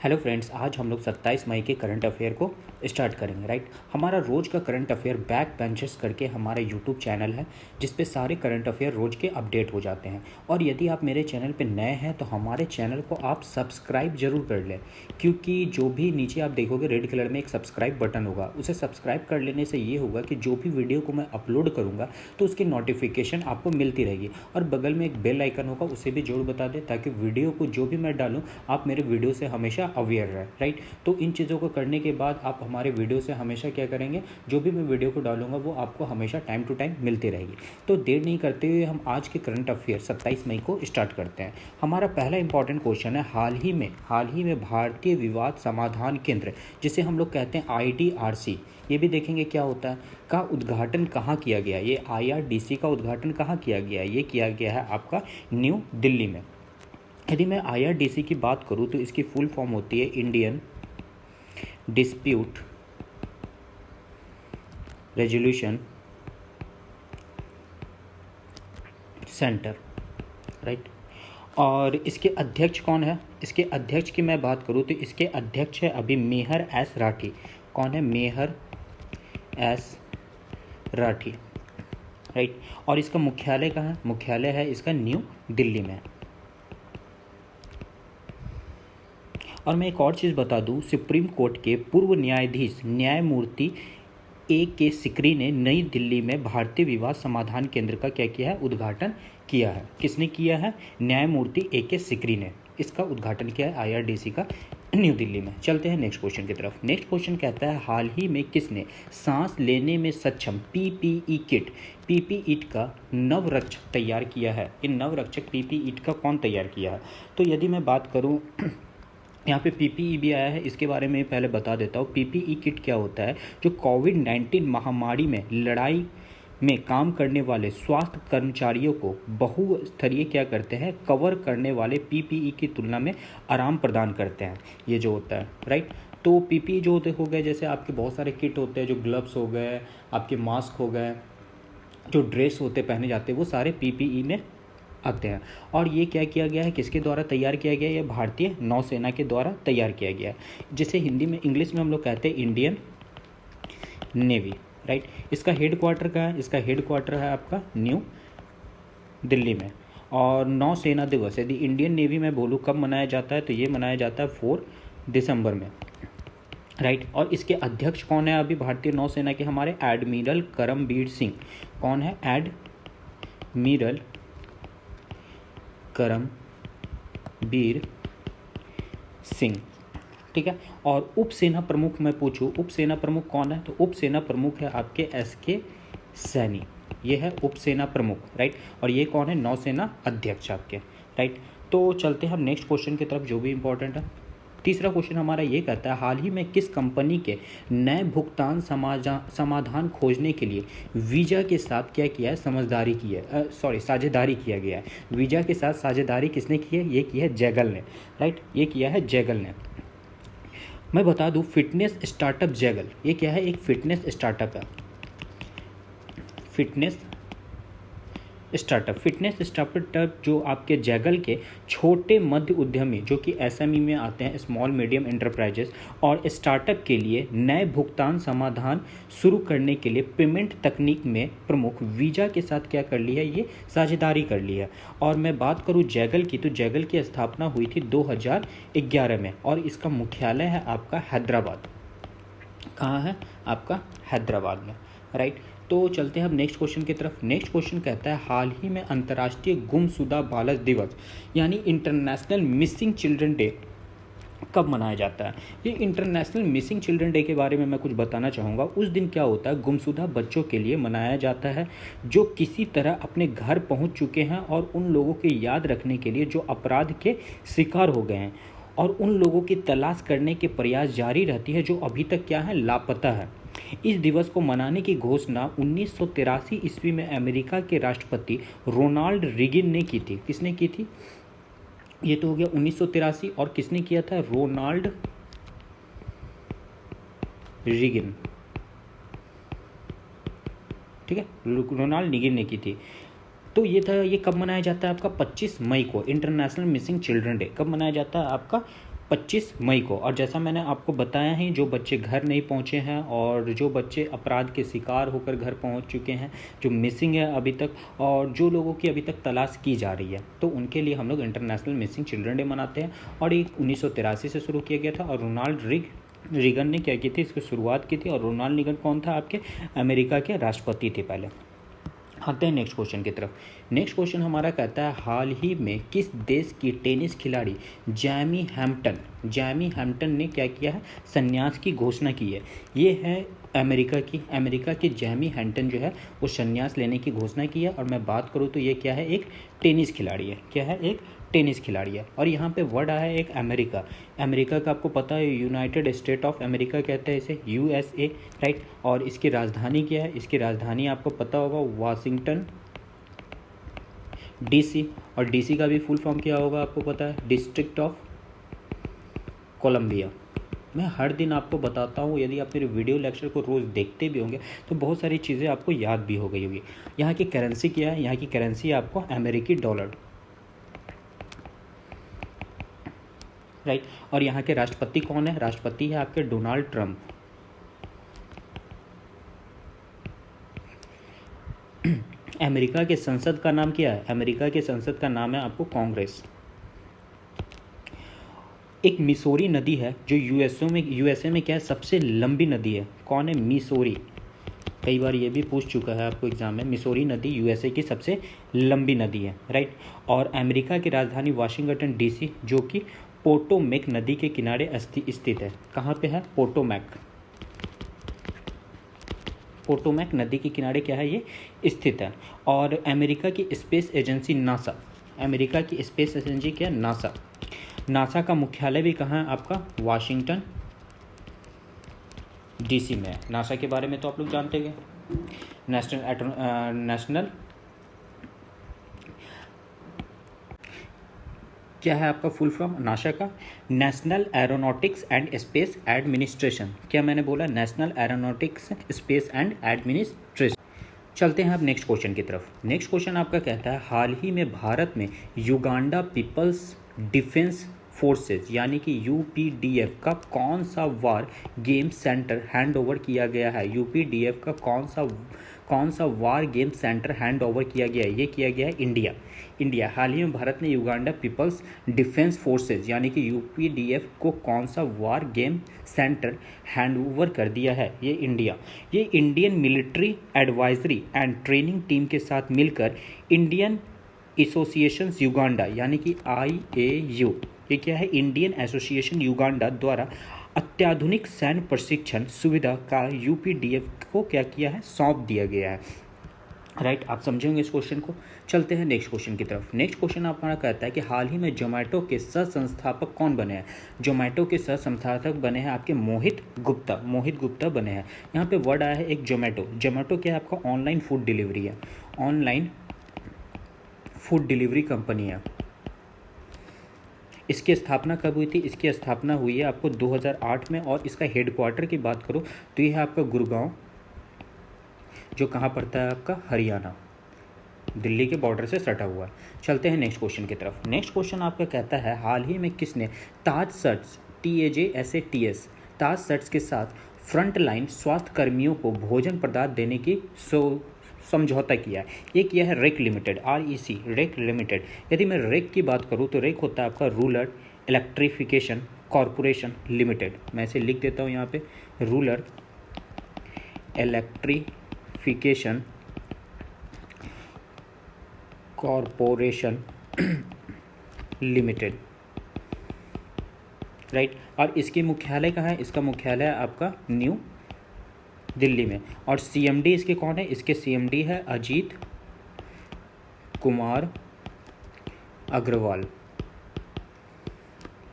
Hello friends, आज हम लोग 27 मई के करंट अफेयर को स्टार्ट करेंगे। राइट, हमारा रोज़ का करंट अफेयर बैक बेंचेस करके हमारा यूट्यूब चैनल है जिस पे सारे करंट अफेयर रोज़ के अपडेट हो जाते हैं। और यदि आप मेरे चैनल पे नए हैं तो हमारे चैनल को आप सब्सक्राइब ज़रूर कर लें, क्योंकि जो भी नीचे आप देखोगे रेड कलर में एक सब्सक्राइब बटन होगा, उसे सब्सक्राइब कर लेने से ये होगा कि जो भी वीडियो को मैं अपलोड करूँगा तो उसकी नोटिफिकेशन आपको मिलती रहेगी। और बगल में एक बेल आइकन होगा, उसे भी जरूर बता दें ताकि वीडियो को जो भी मैं डालूँ आप मेरे वीडियो से हमेशा अवेयर रहे। राइट, तो इन चीज़ों को करने के बाद आप हमारे वीडियो से हमेशा क्या करेंगे, जो भी मैं वीडियो को डालूंगा वो आपको हमेशा टाइम टू टाइम मिलती रहेगी। तो देर नहीं करते हुए हम आज के करंट अफेयर 27 मई को स्टार्ट करते हैं। हमारा पहला इंपॉर्टेंट क्वेश्चन है, हाल ही में भारतीय विवाद समाधान केंद्र, जिसे हम लोग कहते हैं IDRC, ये भी देखेंगे क्या होता है, का उद्घाटन कहाँ किया गया। ये IRDC का उद्घाटन कहाँ किया गया, ये किया गया है आपका न्यू दिल्ली में। यदि मैं IRDC की बात करूँ तो इसकी फुल फॉर्म होती है Indian dispute resolution centre. Right, और इसके अध्यक्ष कौन है, इसके अध्यक्ष की मैं बात करूँ तो इसके अध्यक्ष है अभी मेहर एस राठी। कौन है, मेहर एस राठी। राइट, और इसका मुख्यालय कहाँ है, मुख्यालय है इसका न्यू दिल्ली में। और मैं एक और चीज़ बता दूं, सुप्रीम कोर्ट के पूर्व न्यायाधीश न्यायमूर्ति A.K. सिकरी ने नई दिल्ली में भारतीय विवाद समाधान केंद्र का क्या किया है, उद्घाटन किया है। किसने किया है, न्यायमूर्ति A.K. सिकरी ने इसका उद्घाटन किया है IRDC का न्यू दिल्ली में। चलते हैं नेक्स्ट क्वेश्चन की तरफ। नेक्स्ट क्वेश्चन कहता है, हाल ही में किसने सांस लेने में सक्षम PPE किट का नवरक्षक तैयार किया है। इन नवरक्षक PPE का कौन तैयार किया है। तो यदि मैं बात करूँ, यहाँ पे PPE भी आया है, इसके बारे में पहले बता देता हूँ। PPE किट क्या होता है, जो कोविड-19 महामारी में लड़ाई में काम करने वाले स्वास्थ्य कर्मचारियों को बहुस्तरीय क्या करते हैं, कवर करने वाले PPE की तुलना में आराम प्रदान करते हैं, ये जो होता है। राइट, तो PPE जो होते हो गए, जैसे आपके बहुत सारे किट होते हैं, जो ग्लव्स हो गए, आपके मास्क हो गए, जो ड्रेस होते पहने जाते हैं, वो सारे PPE में आते हैं। और ये क्या किया गया है, किसके द्वारा तैयार किया गया है, ये भारतीय नौसेना के द्वारा तैयार किया गया है, जिसे हिंदी में इंग्लिश में हम लोग कहते हैं इंडियन नेवी। राइट, इसका हेड क्वार्टर कहाँ है, इसका हेड क्वार्टर है आपका न्यू दिल्ली में। और नौसेना दिवस यदि इंडियन नेवी में बोलूँ कब मनाया जाता है, तो ये मनाया जाता है 4 दिसंबर में। राइट, और इसके अध्यक्ष कौन है अभी भारतीय नौसेना के, हमारे एडमिरल करमबीर सिंह। कौन है, एडमिरल करमबीर सिंह। ठीक है, और उप सेना प्रमुख मैं पूछूं, उप सेना प्रमुख कौन है, तो उप सेना प्रमुख है आपके SK सैनी, ये है उप सेना प्रमुख। राइट, और ये कौन है, नौसेना अध्यक्ष आपके। राइट, तो चलते हैं हम नेक्स्ट क्वेश्चन की तरफ, जो भी इंपॉर्टेंट है। तीसरा क्वेश्चन हमारा ये कहता है, हाल ही में किस कंपनी के नए भुगतान समाधान खोजने के लिए वीज़ा के साथ क्या किया है, साझेदारी किया गया है। वीज़ा के साथ साझेदारी किसने की है, ये की है जैगल ने। राइट, ये किया है जैगल ने। मैं बता दूं, फिटनेस स्टार्टअप जैगल, ये क्या है, एक फिटनेस स्टार्टअप है। फिटनेस स्टार्टअप जो आपके जैगल के छोटे मध्य उद्यमी, जो कि SME में आते हैं, स्मॉल मीडियम एंटरप्राइजेस, और स्टार्टअप के लिए नए भुगतान समाधान शुरू करने के लिए पेमेंट तकनीक में प्रमुख वीज़ा के साथ क्या कर ली है, ये साझेदारी कर ली है। और मैं बात करूँ जैगल की, तो जैगल की स्थापना हुई थी 2011 में, और इसका मुख्यालय है आपका हैदराबाद। कहाँ है, आपका हैदराबाद में। राइट, तो चलते हैं अब नेक्स्ट क्वेश्चन की तरफ। नेक्स्ट क्वेश्चन कहता है, हाल ही में अंतर्राष्ट्रीय गुमशुदा बालक दिवस यानी इंटरनेशनल मिसिंग चिल्ड्रन डे कब मनाया जाता है। ये इंटरनेशनल मिसिंग चिल्ड्रन डे के बारे में मैं कुछ बताना चाहूँगा। उस दिन क्या होता है, गुमशुदा बच्चों के लिए मनाया जाता है जो किसी तरह अपने घर पहुँच चुके हैं, और उन लोगों की याद रखने के लिए जो अपराध के शिकार हो गए हैं, और उन लोगों की तलाश करने के प्रयास जारी रहती है जो अभी तक क्या है, लापता है। इस दिवस को मनाने की घोषणा 1983 ईस्वी में अमेरिका के राष्ट्रपति रोनाल्ड रीगन ने की थी। किसने की थी, ये तो हो गया 1983, और किसने किया था, रोनाल्ड रीगन। ठीक है, रोनाल्ड रीगन ने की थी। तो ये कब मनाया जाता है आपका, 25 मई को। इंटरनेशनल मिसिंग चिल्ड्रन डे कब मनाया जाता है आपका, 25 मई को। और जैसा मैंने आपको बताया ही, जो बच्चे घर नहीं पहुंचे हैं और जो बच्चे अपराध के शिकार होकर घर पहुंच चुके हैं, जो मिसिंग है अभी तक, और जो लोगों की अभी तक तलाश की जा रही है, तो उनके लिए हम लोग इंटरनेशनल मिसिंग चिल्ड्रन डे मनाते हैं। और ये 1983 से शुरू किया गया था और रोनाल्ड रीगन ने क्या की थी, इसकी शुरुआत की थी। और रोनाल्ड रीगन कौन था, आपके अमेरिका के राष्ट्रपति थे पहले। आते हैं नेक्स्ट क्वेश्चन की तरफ। नेक्स्ट क्वेश्चन हमारा कहता है, हाल ही में किस देश की टेनिस खिलाड़ी जैमी हैम्पटन ने क्या किया है, संन्यास की घोषणा की है। ये है अमेरिका की जैमी हैम्पटन जो है वो संन्यास लेने की घोषणा की है। और मैं बात करूँ तो ये क्या है, एक टेनिस खिलाड़ी है। क्या है, एक टेनिस खिलाड़ी है। और यहाँ पे वर्ड आया है एक अमेरिका का आपको पता है, यूनाइटेड स्टेट ऑफ अमेरिका कहते हैं इसे, USA, राइट। और इसकी राजधानी क्या है, इसकी राजधानी आपको पता होगा वाशिंगटन DC। और DC का भी फुल फॉर्म क्या होगा आपको पता है, डिस्ट्रिक्ट ऑफ कोलंबिया। मैं हर दिन आपको बताता हूँ, यदि आप मेरे वीडियो लेक्चर को रोज़ देखते भी होंगे तो बहुत सारी चीज़ें आपको याद भी हो गई होगी। यहाँ की करेंसी क्या है, यहाँ की करेंसी आपको अमेरिकी डॉलर, राइट। और यहाँ के राष्ट्रपति कौन है, राष्ट्रपति है आपके डोनाल्ड ट्रंप। अमेरिका के संसद का नाम क्या है, अमेरिका के संसद का नाम है आपको कांग्रेस। एक मिसौरी नदी है जो यूएसए में क्या है, सबसे लंबी नदी है। कौन है, मिसौरी। कई बार ये भी पूछ चुका है आपको एग्जाम में, मिसौरी नदी यूएसए की सबसे लंबी नदी है, राइट। और अमेरिका की राजधानी वाशिंगटन DC, जो कि पोटोमेक नदी के किनारे स्थित है। कहाँ पे है, पोटोमेक नदी के किनारे क्या है, ये स्थित है। और अमेरिका की स्पेस एजेंसी नासा, अमेरिका की स्पेस एजेंसी क्या है, नासा का मुख्यालय भी कहाँ है आपका, वाशिंगटन DC में है। नासा के बारे में तो आप लोग जानते हैं, नेशनल क्या है आपका फुल फॉर्म नासा का, national aeronautics and space administration. क्या मैंने बोला, national aeronautics space and administration. चलते हैं अब नेक्स्ट क्वेश्चन की तरफ। नेक्स्ट क्वेश्चन आपका कहता है, हाल ही में भारत में युगांडा पीपल्स डिफेंस फोर्सेज यानी कि UPDF का कौन सा war game centre hand over किया गया है, UPDF का कौन सा war game centre hand over किया गया है, ये किया गया है इंडिया। हाल ही में भारत ने युगांडा पीपल्स डिफेंस फोर्सेज यानी कि UPDF को कौन सा war game centre hand over कर दिया है, ये इंडिया। ये Indian military advisory and training team के साथ मिलकर इंडियन एसोसिएशंस युगांडा यानी कि IAU, ये क्या है, इंडियन एसोसिएशन युगांडा द्वारा अत्याधुनिक सैन्य प्रशिक्षण सुविधा का UPDF को क्या किया है, सौंप दिया गया है, राइट। आप समझेंगे इस क्वेश्चन को। चलते हैं नेक्स्ट क्वेश्चन की तरफ। नेक्स्ट क्वेश्चन हमारा कहता है कि हाल ही में जोमेटो के सह संस्थापक कौन बने हैं, जोमेटो के सह संस्थापक बने हैं आपके मोहित गुप्ता बने हैं। यहाँ पे वर्ड आया है एक जोमेटो क्या है आपका, ऑनलाइन फूड डिलीवरी है, ऑनलाइन फूड डिलीवरी कंपनी है। इसकी स्थापना कब हुई थी, इसकी स्थापना हुई है आपको 2008 में। और इसका हेडक्वार्टर की बात करूँ तो यह है आपका गुड़गांव, जो कहाँ पड़ता है आपका, हरियाणा, दिल्ली के बॉर्डर से सटा हुआ है। चलते हैं नेक्स्ट क्वेश्चन की तरफ। नेक्स्ट क्वेश्चन आपका कहता है, हाल ही में किसने ताज सर्ट्स TAJSATS ताज सर्ट्स के साथ फ्रंट लाइन स्वास्थ्य कर्मियों को भोजन पदार्थ देने की समझौता किया है, ये किया है रेक लिमिटेड, रेक लिमिटेड। यदि मैं रेक की बात करूँ तो रेक होता है आपका रूरल इलेक्ट्रिफिकेशन कॉरपोरेशन लिमिटेड। मैं इसे लिख देता हूँ यहाँ पे, rural electrification corporation limited, right. और इसकी मुख्यालय कहाँ है, इसका मुख्यालय है आपका न्यू दिल्ली में। और CMD इसके कौन है, इसके CMD है अजीत कुमार अग्रवाल,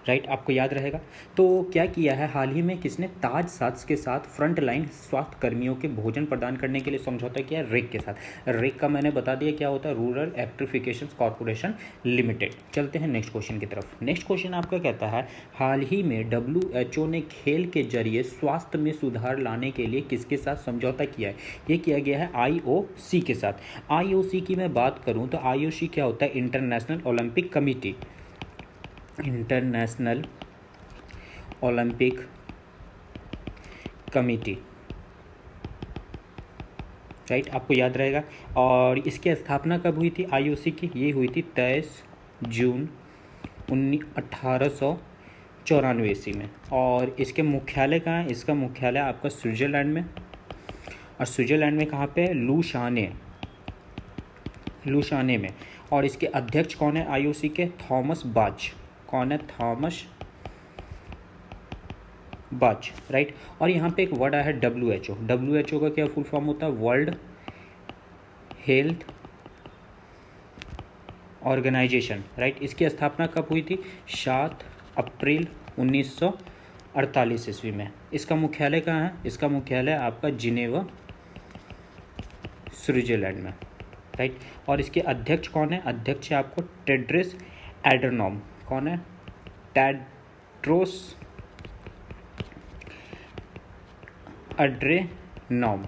राइट। आपको याद रहेगा। तो क्या किया है हाल ही में किसने, ताज सर्ट्स के साथ फ्रंट लाइन स्वास्थ्य कर्मियों के भोजन प्रदान करने के लिए समझौता किया रेक के साथ। रेक का मैंने बता दिया क्या होता है, रूरल इलेक्ट्रिफिकेशन कॉरपोरेशन लिमिटेड। चलते हैं नेक्स्ट क्वेश्चन की तरफ। नेक्स्ट क्वेश्चन आपका कहता है, हाल ही में WHO ने खेल के जरिए स्वास्थ्य में सुधार लाने के लिए किसके साथ समझौता किया है, ये किया गया है IOC के साथ। IOC की मैं बात करूँ तो IOC क्या होता है, international Olympic committee, international Olympic committee, right, आपको याद रहेगा। और इसकी स्थापना कब हुई थी आईओसी की? ये हुई थी 23 जून 1894 ईस्वी में। और इसके मुख्यालय कहाँ है? इसका मुख्यालय आपका स्विट्ज़रलैंड में। और स्विट्ज़रलैंड में कहाँ पे? लुसाने में। और इसके अध्यक्ष कौन है आईओसी के? थॉमस बाच। कौन है? थॉमस बाच, राइट। और यहाँ पे एक वर्ड आया है WHO। WHO का क्या फुल फॉर्म होता है? World health organisation, right. इसकी स्थापना कब हुई थी? 7 अप्रैल 1948 ईस्वी में। इसका मुख्यालय कहाँ है? इसका मुख्यालय आपका जिनेवा, स्विट्ज़रलैंड में, राइट। और इसके अध्यक्ष कौन है? अध्यक्ष है आपको टेड्रोस एड्हानोम। कौन है? टेड्रोस एड्हानोम,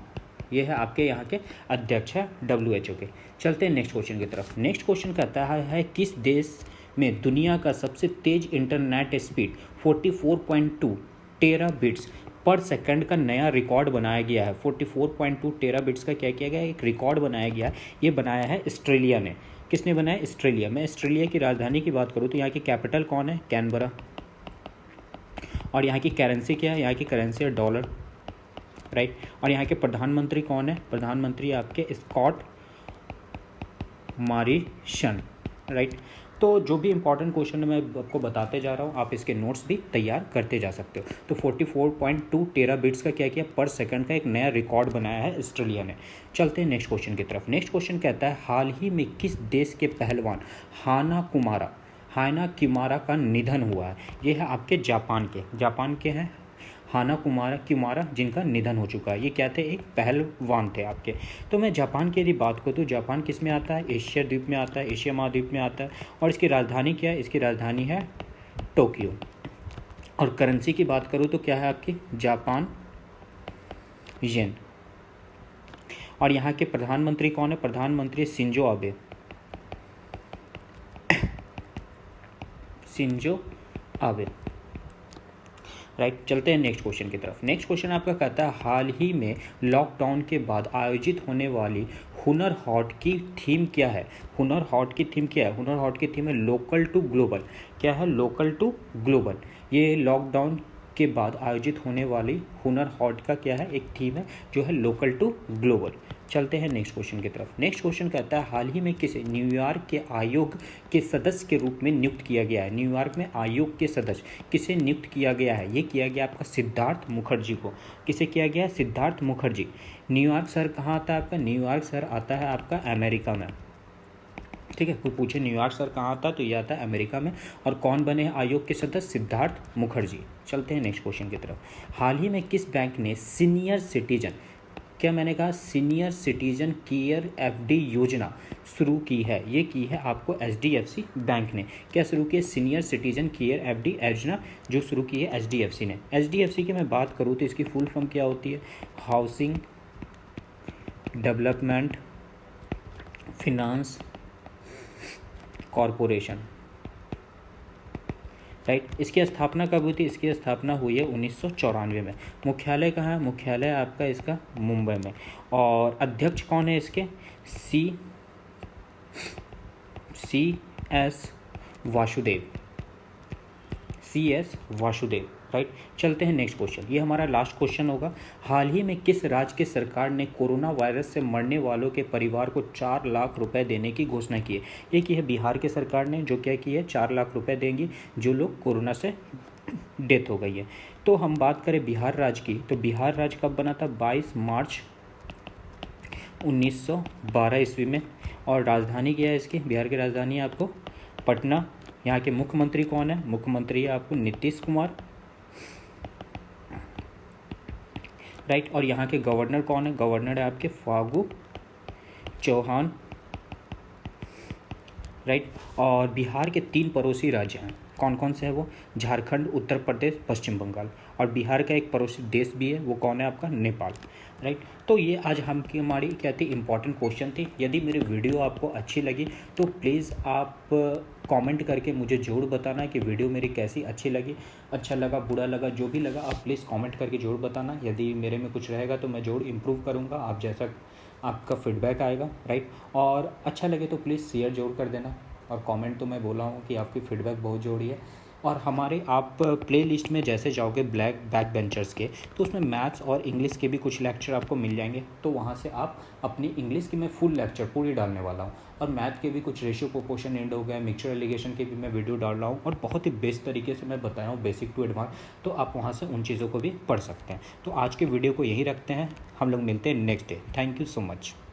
ये है आपके यहाँ के अध्यक्ष है WHO के। चलते हैं नेक्स्ट क्वेश्चन की तरफ। नेक्स्ट क्वेश्चन कहता है किस देश में दुनिया का सबसे तेज internet speed 44.2 terabits per second का नया रिकॉर्ड बनाया गया है? 44.2 टेराबिट्स का क्या किया गया है? एक रिकॉर्ड बनाया गया है। ये बनाया है ऑस्ट्रेलिया ने। किसने बनाया? ऑस्ट्रेलिया। मैं ऑस्ट्रेलिया की राजधानी की बात करूँ तो यहाँ की कैपिटल कौन है? कैनबरा। और यहाँ की करेंसी क्या है? यहाँ की करेंसी है डॉलर, राइट। और यहाँ के प्रधानमंत्री कौन है? प्रधानमंत्री आपके स्कॉट मॉरिसन, राइट। तो जो भी इंपॉर्टेंट क्वेश्चन मैं आपको बताते जा रहा हूँ, आप इसके नोट्स भी तैयार करते जा सकते हो। तो 44.2 टेराबिट्स का क्या किया? पर सेकंड का एक नया रिकॉर्ड बनाया है ऑस्ट्रेलिया ने। चलते हैं नेक्स्ट क्वेश्चन की तरफ। नेक्स्ट क्वेश्चन कहता है हाल ही में किस देश के पहलवान हाना किमारा का निधन हुआ है? ये है आपके जापान के हैं हाना किमारा, जिनका निधन हो चुका है। ये क्या थे? एक पहलवान थे आपके। तो मैं जापान की यदि बात करूँ तो जापान किस में आता है? एशिया द्वीप में आता है, एशिया महाद्वीप में आता है। और इसकी राजधानी क्या है? इसकी राजधानी है टोक्यो। और करेंसी की बात करूँ तो क्या है आपकी? जापान येन। और यहाँ के प्रधानमंत्री कौन है? प्रधानमंत्री शिंजो आबे, राइट। चलते हैं नेक्स्ट क्वेश्चन की तरफ। नेक्स्ट क्वेश्चन आपका कहता है हाल ही में लॉकडाउन के बाद आयोजित होने वाली हुनर हाट की थीम क्या है? हुनर हाट की थीम क्या है? हुनर हाट की थीम है लोकल टू ग्लोबल। क्या है? Local to global. ये लॉकडाउन के बाद आयोजित होने वाली हुनर हाट का क्या है? एक थीम है जो है लोकल टू ग्लोबल। चलते हैं नेक्स्ट क्वेश्चन की तरफ। नेक्स्ट क्वेश्चन कहता है हाल ही में किसे न्यूयॉर्क के आयोग के सदस्य के रूप में नियुक्त किया गया है? न्यूयॉर्क में आयोग के सदस्य किसे नियुक्त किया गया है? ये किया गया आपका सिद्धार्थ मुखर्जी को। किसे किया गया है? सिद्धार्थ मुखर्जी। न्यूयॉर्क शहर कहाँ आता है आपका? न्यूयॉर्क शहर आता है आपका अमेरिका में, ठीक है। कोई पूछे न्यूयॉर्क शहर कहाँ आता है तो ये आता है अमेरिका में। और कौन बने हैं आयोग के सदस्य? सिद्धार्थ मुखर्जी। चलते हैं नेक्स्ट क्वेश्चन की तरफ। हाल ही में किस बैंक ने सीनियर सिटीजन, क्या मैंने कहा? सीनियर सिटीजन केयर FD योजना शुरू की है? ये की है आपको HDFC बैंक ने। क्या शुरू की है? सीनियर सिटीजन केयर FD योजना जो शुरू की है HDFC ने। HDFC की मैं बात करूँ तो इसकी फुल फॉर्म क्या होती है? Housing development finance corporation, right. इसकी स्थापना कब हुई थी? इसकी स्थापना हुई है 1994 में। मुख्यालय कहाँ है? मुख्यालय आपका इसका मुंबई में। और अध्यक्ष कौन है इसके? CS Vasudev, right. चलते हैं नेक्स्ट क्वेश्चन। ये हमारा लास्ट क्वेश्चन होगा। हाल ही में किस राज्य की सरकार ने कोरोना वायरस से मरने वालों के परिवार को 4 लाख रुपए देने की घोषणा की है? ये की है बिहार की सरकार ने, जो क्या की है 4 लाख रुपए देंगी जो लोग कोरोना से डेथ हो गई है। तो हम बात करें बिहार राज्य की, तो बिहार राज्य कब बना था? 22 मार्च 1912 ईस्वी में। और राजधानी क्या है इसकी? बिहार की राजधानी है आपको पटना। यहाँ के मुख्यमंत्री कौन है? मुख्यमंत्री है आपको नीतीश कुमार, राइट। और यहाँ के गवर्नर कौन है? गवर्नर है आपके फागू चौहान, राइट। और बिहार के 3 पड़ोसी राज्य हैं। कौन कौन से है वो? झारखंड, उत्तर प्रदेश, पश्चिम बंगाल, और बिहार का एक पड़ोसी देश भी है, वो कौन है आपका? नेपाल, राइट। तो ये आज हमारी क्या थी, इंपॉर्टेंट क्वेश्चन थी। यदि मेरी वीडियो आपको अच्छी लगी तो प्लीज़ आप कमेंट करके मुझे ज़रूर बताना कि वीडियो मेरी कैसी अच्छी लगी, अच्छा लगा, बुरा लगा, जो भी लगा आप प्लीज़ कमेंट करके ज़रूर बताना। यदि मेरे में कुछ रहेगा तो मैं ज़रूर इम्प्रूव करूँगा, आप जैसा आपका फीडबैक आएगा, राइट। और अच्छा लगे तो प्लीज़ शेयर ज़रूर कर देना, और कमेंट तो मैं बोला हूँ कि आपकी फ़ीडबैक बहुत ज़रूरी है। और हमारे आप प्ले लिस्ट में जैसे जाओगे ब्लैक बैक बेंचर्स के, तो उसमें मैथ्स और इंग्लिश के भी कुछ लेक्चर आपको मिल जाएंगे, तो वहाँ से आप अपनी इंग्लिश की मैं फुल लेक्चर पूरी डालने वाला हूँ, और मैथ के भी कुछ रेशियो प्रोपोर्शन एंड हो गए, मिक्सचर एलिगेशन के भी मैं वीडियो डाल रहा हूँ, और बहुत ही बेस्ट तरीके से मैं बताया हूँ, बेसिक टू एडवांस। तो आप वहाँ से उन चीज़ों को भी पढ़ सकते हैं। तो आज के वीडियो को यहीं रखते हैं, हम लोग मिलते हैं next day. Thank you so much.